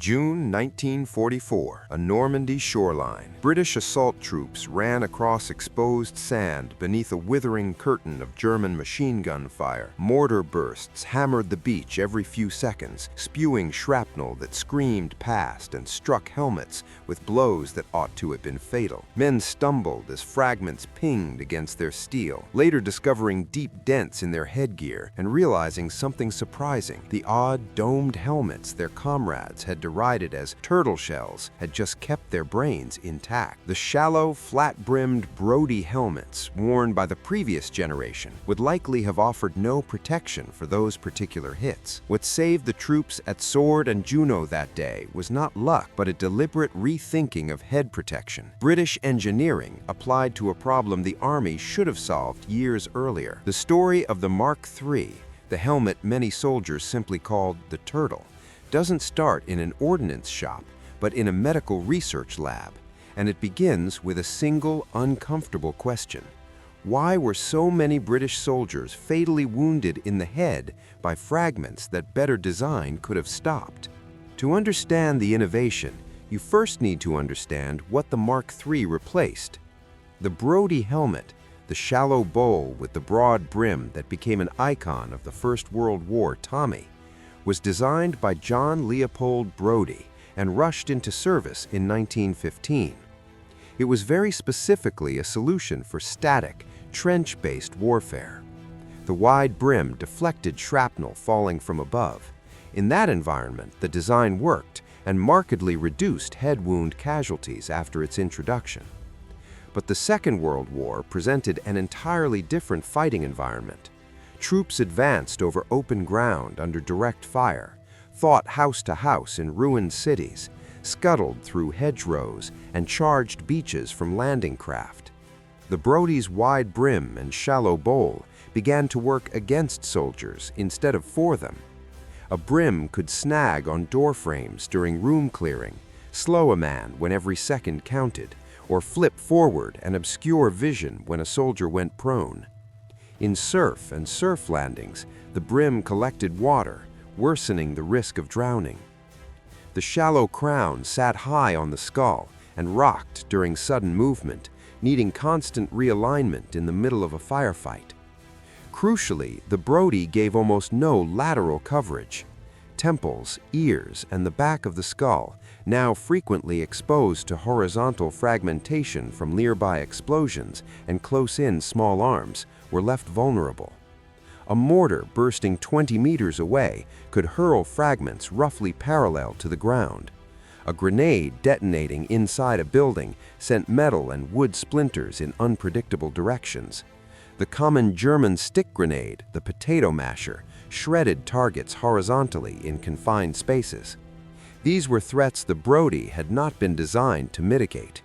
June 1944, a Normandy shoreline. British assault troops ran across exposed sand beneath a withering curtain of German machine gun fire. Mortar bursts hammered the beach every few seconds, spewing shrapnel that screamed past and struck helmets with blows that ought to have been fatal. Men stumbled as fragments pinged against their steel, later discovering deep dents in their headgear and realizing something surprising. The odd, domed helmets their comrades had derided as turtle shells had just kept their brains intact. The shallow, flat-brimmed Brodie helmets worn by the previous generation would likely have offered no protection for those particular hits. What saved the troops at Sword and Juno that day was not luck, but a deliberate rethinking of head protection. British engineering applied to a problem the Army should have solved years earlier. The story of the Mark III, the helmet many soldiers simply called the Turtle, doesn't start in an ordnance shop, but in a medical research lab, and it begins with a single, uncomfortable question. Why were so many British soldiers fatally wounded in the head by fragments that better design could have stopped? To understand the innovation, you first need to understand what the Mark III replaced. The Brodie helmet, the shallow bowl with the broad brim that became an icon of the First World War Tommy, was designed by John Leopold Brodie and rushed into service in 1915. It was very specifically a solution for static, trench-based warfare. The wide brim deflected shrapnel falling from above. In that environment, the design worked and markedly reduced head wound casualties after its introduction. But the Second World War presented an entirely different fighting environment. Troops advanced over open ground under direct fire, fought house to house in ruined cities, scuttled through hedgerows, and charged beaches from landing craft. The Brodie's wide brim and shallow bowl began to work against soldiers instead of for them. A brim could snag on door frames during room clearing, slow a man when every second counted, or flip forward and obscure vision when a soldier went prone. In surf and surf landings, the brim collected water, worsening the risk of drowning. The shallow crown sat high on the skull and rocked during sudden movement, needing constant realignment in the middle of a firefight. Crucially, the Brodie gave almost no lateral coverage. Temples, ears, and the back of the skull, now frequently exposed to horizontal fragmentation from nearby explosions and close-in small arms, were left vulnerable. A mortar bursting 20 meters away could hurl fragments roughly parallel to the ground. A grenade detonating inside a building sent metal and wood splinters in unpredictable directions. The common German stick grenade, the potato masher, shredded targets horizontally in confined spaces. These were threats the Brodie had not been designed to mitigate.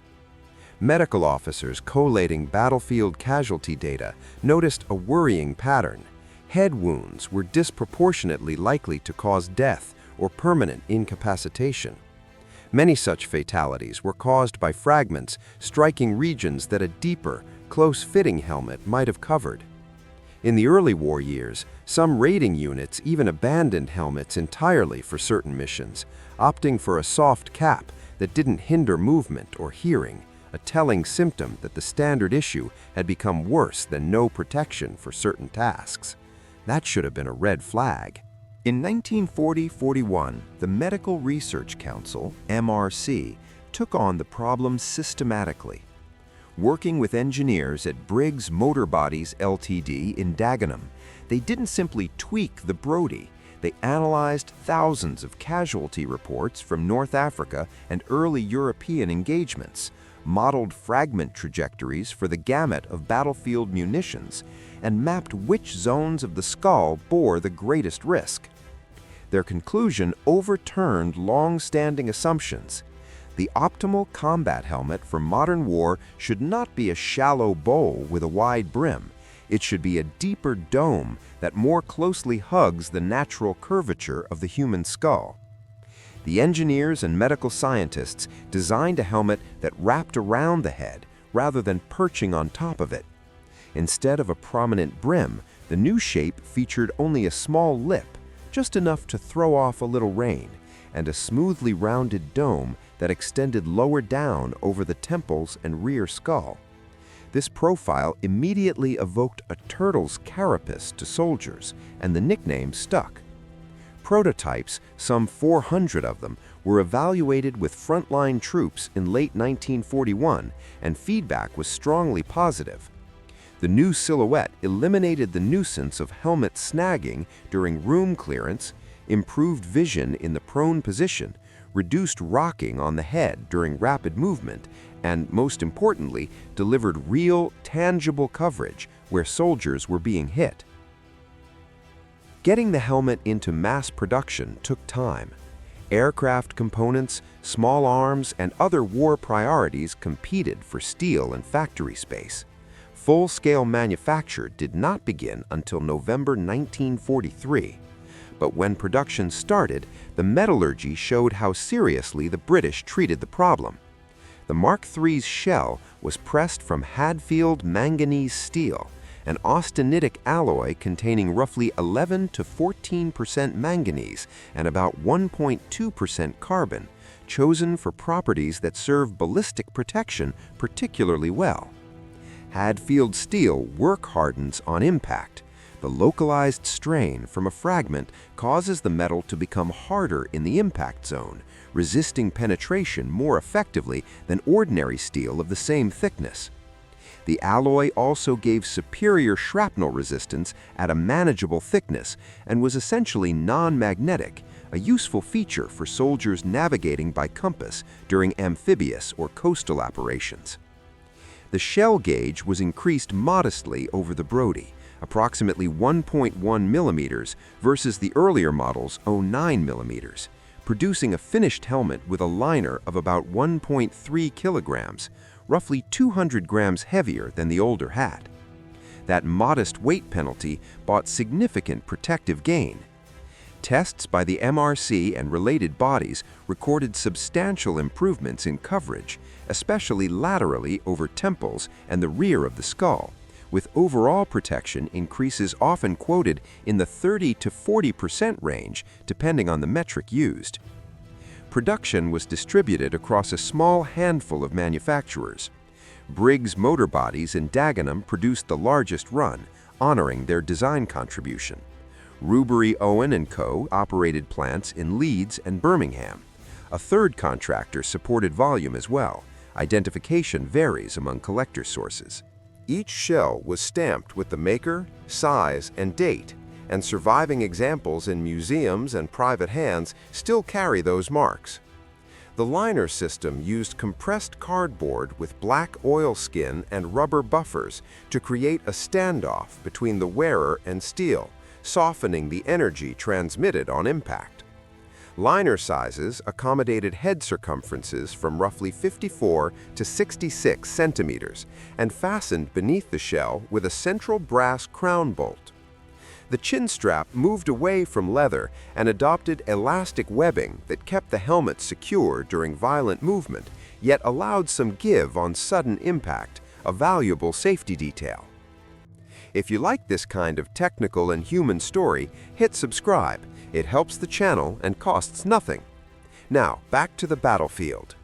Medical officers collating battlefield casualty data noticed a worrying pattern. Head wounds were disproportionately likely to cause death or permanent incapacitation. Many such fatalities were caused by fragments striking regions that a deeper, close-fitting helmet might have covered. In the early war years, some raiding units even abandoned helmets entirely for certain missions, opting for a soft cap that didn't hinder movement or hearing, a telling symptom that the standard issue had become worse than no protection for certain tasks. That should have been a red flag. In 1940-41, the Medical Research Council, MRC, took on the problem systematically. Working with engineers at Briggs Motor Bodies Ltd. in Dagenham, they didn't simply tweak the Brodie. They analyzed thousands of casualty reports from North Africa and early European engagements, modeled fragment trajectories for the gamut of battlefield munitions, and mapped which zones of the skull bore the greatest risk. Their conclusion overturned long-standing assumptions. The optimal combat helmet for modern war should not be a shallow bowl with a wide brim. It should be a deeper dome that more closely hugs the natural curvature of the human skull. The engineers and medical scientists designed a helmet that wrapped around the head rather than perching on top of it. Instead of a prominent brim, the new shape featured only a small lip, just enough to throw off a little rain, and a smoothly rounded dome that extended lower down over the temples and rear skull. This profile immediately evoked a turtle's carapace to soldiers, and the nickname stuck. Prototypes, some 400 of them, were evaluated with frontline troops in late 1941, and feedback was strongly positive. The new silhouette eliminated the nuisance of helmet snagging during room clearance, improved vision in the prone position, reduced rocking on the head during rapid movement, and, most importantly, delivered real, tangible coverage where soldiers were being hit. Getting the helmet into mass production took time. Aircraft components, small arms, and other war priorities competed for steel and factory space. Full-scale manufacture did not begin until November 1943. But when production started, the metallurgy showed how seriously the British treated the problem. The Mark III's shell was pressed from Hadfield manganese steel, an austenitic alloy containing roughly 11 to 14% manganese and about 1.2% carbon, chosen for properties that serve ballistic protection particularly well. Hadfield steel work hardens on impact. The localized strain from a fragment causes the metal to become harder in the impact zone, resisting penetration more effectively than ordinary steel of the same thickness. The alloy also gave superior shrapnel resistance at a manageable thickness and was essentially non-magnetic, a useful feature for soldiers navigating by compass during amphibious or coastal operations. The shell gauge was increased modestly over the Brodie, approximately 1.1 millimeters versus the earlier model's 0.9 millimeters, producing a finished helmet with a liner of about 1.3 kilograms, roughly 200 grams heavier than the older hat. That modest weight penalty brought significant protective gain. Tests by the MRC and related bodies recorded substantial improvements in coverage, especially laterally over temples and the rear of the skull, with overall protection increases often quoted in the 30 to 40% range, depending on the metric used. Production was distributed across a small handful of manufacturers. Briggs Motor Bodies in Dagenham produced the largest run, honoring their design contribution. Rubery Owen & Co. operated plants in Leeds and Birmingham. A third contractor supported volume as well. Identification varies among collector sources. Each shell was stamped with the maker, size, and date, and surviving examples in museums and private hands still carry those marks. The liner system used compressed cardboard with black oilskin and rubber buffers to create a standoff between the wearer and steel, softening the energy transmitted on impact. Liner sizes accommodated head circumferences from roughly 54 to 66 centimeters and fastened beneath the shell with a central brass crown bolt. The chin strap moved away from leather and adopted elastic webbing that kept the helmet secure during violent movement, yet allowed some give on sudden impact, a valuable safety detail. If you like this kind of technical and human story, hit subscribe. It helps the channel and costs nothing. Now, back to the battlefield.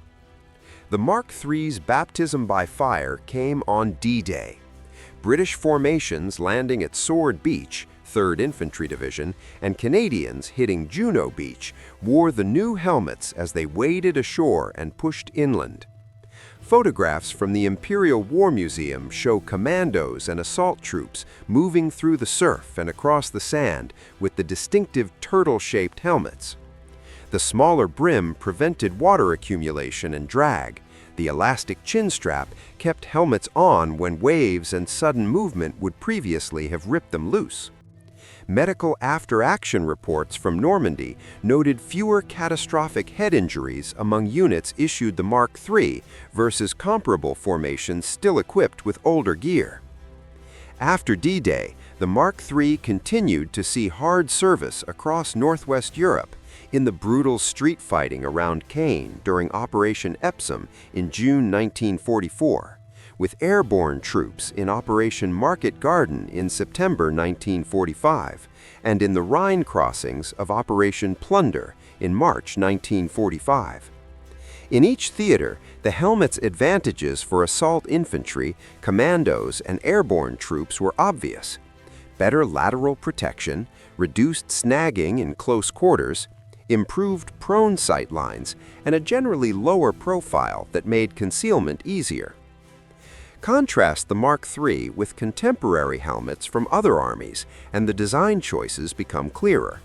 The Mark III's baptism by fire came on D-Day. British formations landing at Sword Beach, 3rd Infantry Division, and Canadians hitting Juno Beach wore the new helmets as they waded ashore and pushed inland. Photographs from the Imperial War Museum show commandos and assault troops moving through the surf and across the sand with the distinctive turtle-shaped helmets. The smaller brim prevented water accumulation and drag. The elastic chin strap kept helmets on when waves and sudden movement would previously have ripped them loose. Medical after-action reports from Normandy noted fewer catastrophic head injuries among units issued the Mark III versus comparable formations still equipped with older gear. After D-Day, the Mark III continued to see hard service across Northwest Europe in the brutal street fighting around Caen during Operation Epsom in June 1944. With airborne troops in Operation Market Garden in September 1945, and in the Rhine crossings of Operation Plunder in March 1945. In each theater, the helmet's advantages for assault infantry, commandos, and airborne troops were obvious. Better lateral protection, reduced snagging in close quarters, improved prone sight lines, and a generally lower profile that made concealment easier. Contrast the Mark III with contemporary helmets from other armies, and the design choices become clearer.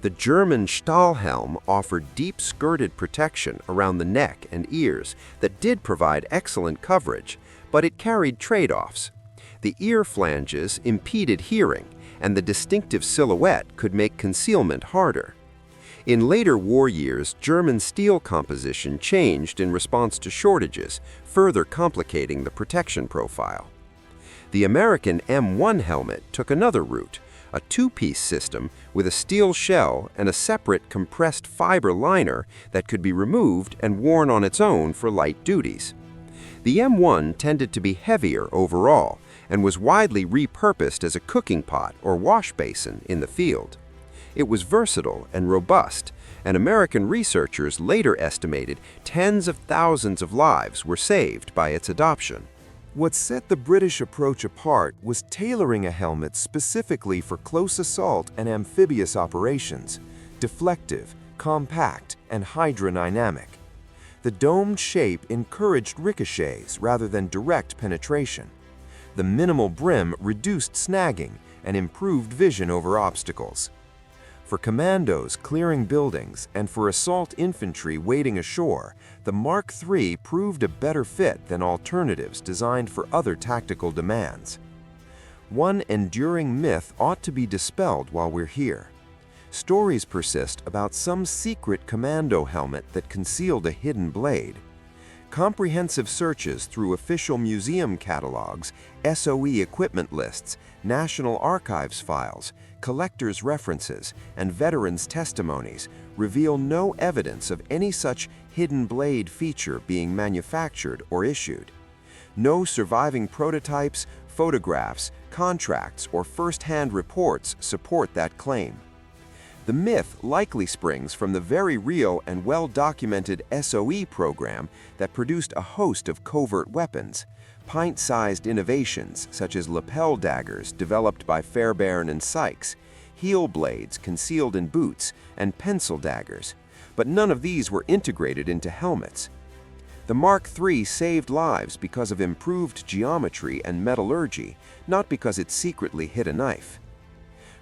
The German Stahlhelm offered deep-skirted protection around the neck and ears that did provide excellent coverage, but it carried trade-offs. The ear flanges impeded hearing, and the distinctive silhouette could make concealment harder. In later war years, German steel composition changed in response to shortages, further complicating the protection profile. The American M1 helmet took another route, a two-piece system with a steel shell and a separate compressed fiber liner that could be removed and worn on its own for light duties. The M1 tended to be heavier overall and was widely repurposed as a cooking pot or wash basin in the field. It was versatile and robust, and American researchers later estimated tens of thousands of lives were saved by its adoption. What set the British approach apart was tailoring a helmet specifically for close assault and amphibious operations, deflective, compact, and hydrodynamic. The domed shape encouraged ricochets rather than direct penetration. The minimal brim reduced snagging and improved vision over obstacles. For commandos clearing buildings and for assault infantry wading ashore, the Mark III proved a better fit than alternatives designed for other tactical demands. One enduring myth ought to be dispelled while we're here. Stories persist about some secret commando helmet that concealed a hidden blade. Comprehensive searches through official museum catalogs, SOE equipment lists, National Archives files, collectors' references, and veterans' testimonies reveal no evidence of any such hidden blade feature being manufactured or issued. No surviving prototypes, photographs, contracts, or first-hand reports support that claim. The myth likely springs from the very real and well-documented SOE program that produced a host of covert weapons, pint-sized innovations such as lapel daggers developed by Fairbairn and Sykes, heel blades concealed in boots, and pencil daggers, but none of these were integrated into helmets. The Mark III saved lives because of improved geometry and metallurgy, not because it secretly hid a knife.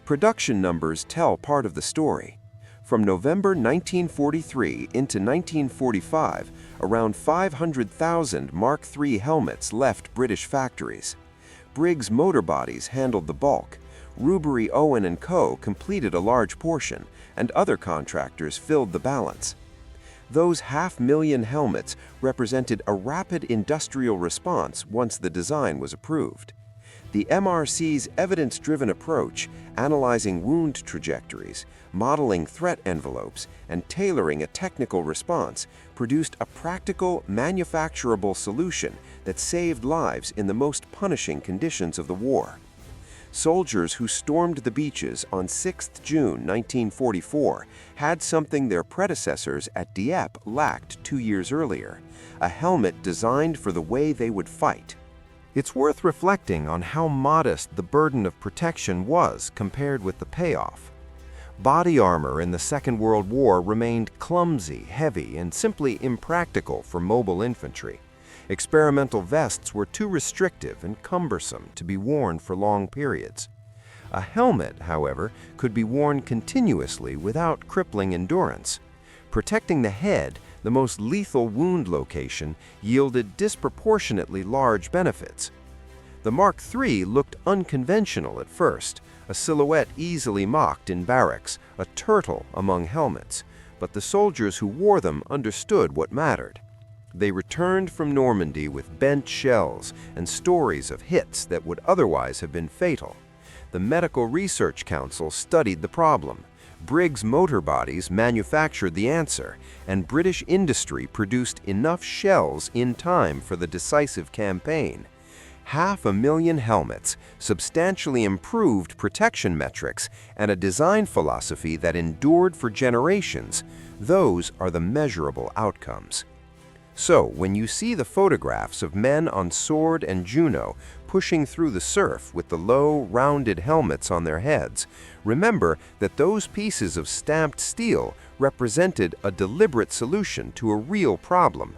Production numbers tell part of the story. From November 1943 into 1945, around 500,000 Mark III helmets left British factories. Briggs Motor Bodies handled the bulk, Rubery Owen & Co. completed a large portion, and other contractors filled the balance. Those 500,000 helmets represented a rapid industrial response once the design was approved. The MRC's evidence-driven approach, analyzing wound trajectories, modeling threat envelopes, and tailoring a technical response, produced a practical, manufacturable solution that saved lives in the most punishing conditions of the war. Soldiers who stormed the beaches on 6 June 1944 had something their predecessors at Dieppe lacked 2 years earlier, a helmet designed for the way they would fight. It's worth reflecting on how modest the burden of protection was compared with the payoff. Body armor in the Second World War remained clumsy, heavy, and simply impractical for mobile infantry. Experimental vests were too restrictive and cumbersome to be worn for long periods. A helmet, however, could be worn continuously without crippling endurance. Protecting the head, the most lethal wound location, yielded disproportionately large benefits. The Mark III looked unconventional at first, a silhouette easily mocked in barracks, a turtle among helmets, but the soldiers who wore them understood what mattered. They returned from Normandy with bent shells and stories of hits that would otherwise have been fatal. The Medical Research Council studied the problem. Briggs Motor Bodies manufactured the answer, and British industry produced enough shells in time for the decisive campaign. 500,000 helmets, substantially improved protection metrics, and a design philosophy that endured for generations, those are the measurable outcomes. So, when you see the photographs of men on Sword and Juno pushing through the surf with the low, rounded helmets on their heads, remember that those pieces of stamped steel represented a deliberate solution to a real problem.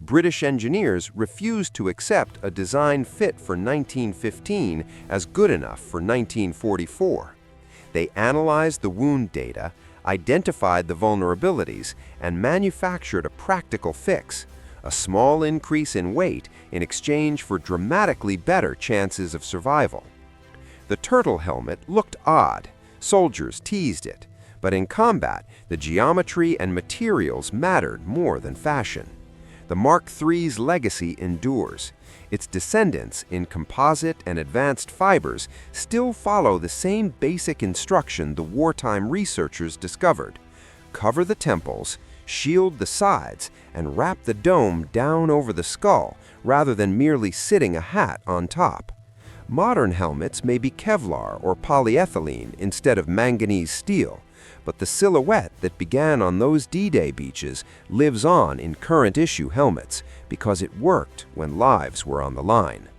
British engineers refused to accept a design fit for 1915 as good enough for 1944. They analyzed the wound data, identified the vulnerabilities, and manufactured a practical fix, a small increase in weight in exchange for dramatically better chances of survival. The turtle helmet looked odd. Soldiers teased it. But in combat, the geometry and materials mattered more than fashion. The Mark III's legacy endures. Its descendants in composite and advanced fibers still follow the same basic instruction the wartime researchers discovered. Cover the temples, shield the sides, and wrap the dome down over the skull rather than merely sitting a hat on top. Modern helmets may be Kevlar or polyethylene instead of manganese steel, but the silhouette that began on those D-Day beaches lives on in current issue helmets because it worked when lives were on the line.